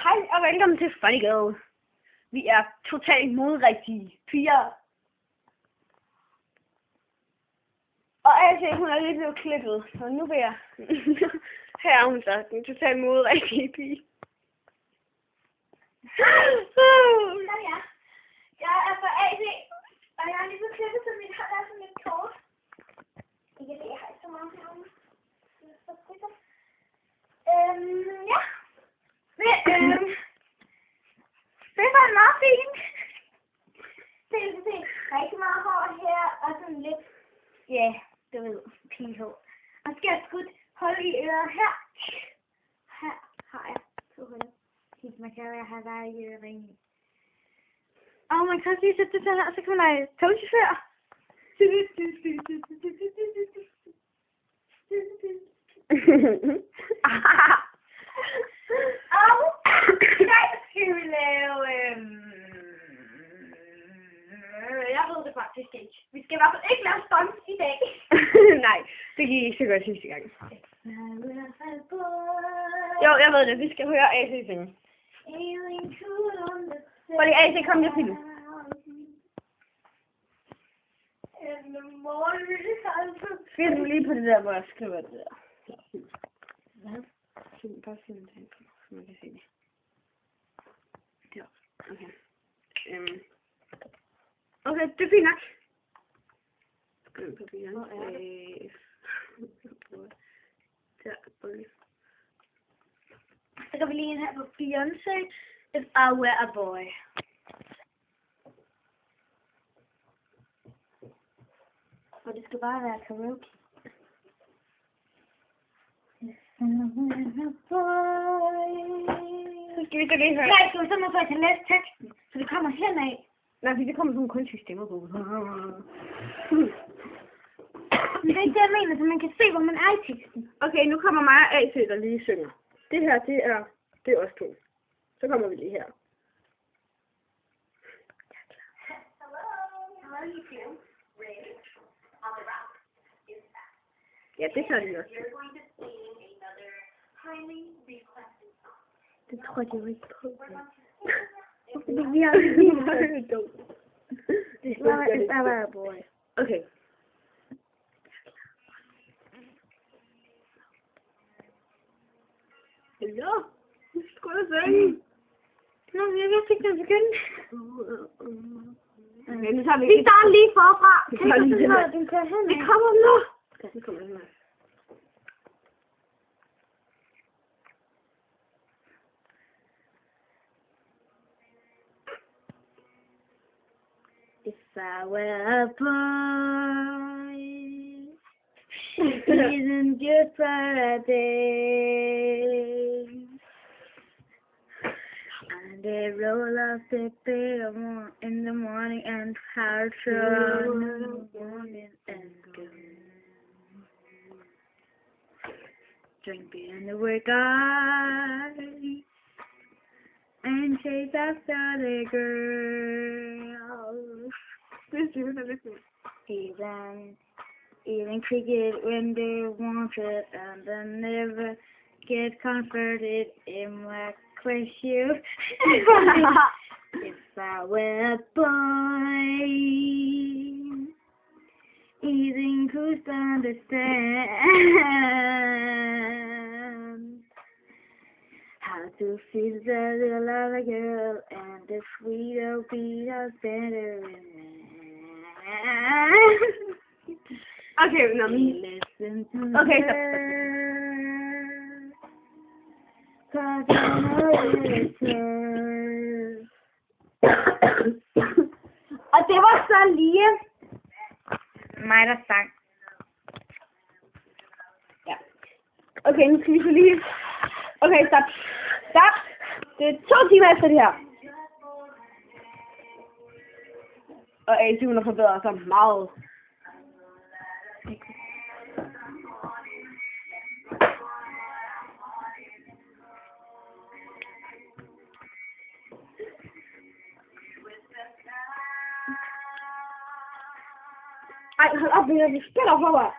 Hej og velkommen til Funny Girl. Vi er totalt modrigtige piger. Og altså, hun er lige blevet klippet, så nu vil jeg... Her er hun så, den totalt modrigtige pige. Jeg er fra AC, og jeg har lige blevet klippet, så mit hår er sådan lidt kort. Ikke det, jeg har ikke så meget herovre. Ja. Det var meget fint. Det er rigtig meget hår her, og sådan lidt, ja, du ved, pigehår. Og så skal jeg skudt hul i øret her. Her har jeg 2 huller. Helt markeret, jeg har været i ringen. Og man kan også lige sætte det sådan her, så kan man lege togchauffør. Og i dag skal vi lave... Jeg ved det faktisk ikke. Vi skal i hvert fald ikke lave stunts i dag. Nej, det gik ikke så godt sidste gang. Jo, jeg ved det. Vi skal høre AC synge. Fordi AC, kom lige til. Find du lige på det der, hvor jeg skriver det der. Hvad? Bare film det, så man kan se det. Der. Okay. Okay, det er fint nok. Hvor er det? Der, så går vi lige ind her på Beyoncé, If I Were a Boy. Og det skal bare være karaoke. If I were a boy. Så skal vi så lige høre. Nej, skal vi så må jeg kan læse teksten, så det kommer henad. Nej, fordi det kommer sådan nogle kunstige stemmer på. Men det er ikke det, jeg mener, så man kan se, hvor man er i teksten. Okay, nu kommer mig og AC, der lige synger. Det her, det er os to. Så kommer vi lige her. Ja, det tager de også. Det tror jeg jo ikke på. Fordi vi har lige dumt. Det er bare være boy. Okay. Ja, nu skal jeg synge. Nå, jeg vidste ikke, det begyndte. Okay, nu tager vi... Vi starter lige forfra. Vi tager lige det her. Den kører hen. Vi kommer nu. Okay, nu kommer den her. If I were a boy, isn't just for a day. And they roll off the bed in the morning and how to morning and go. Drink beer in the work and chase after the girls. Eating cricket when they want it, and then never get converted in my question. If I were a boy, eating could understand how to feel the little other girl and the sweeter beat of better in Okay, no. Listen to Okay, her, 'cause I know it's her. Og det var så lige mig, der sang. Ja. Okay, nu skal vi så lige... Okay, stop. Stop. Det er 2 timer efter det her. Og AC, hun har forbedret sig meget. Ej, hold op, vi spiller for mig.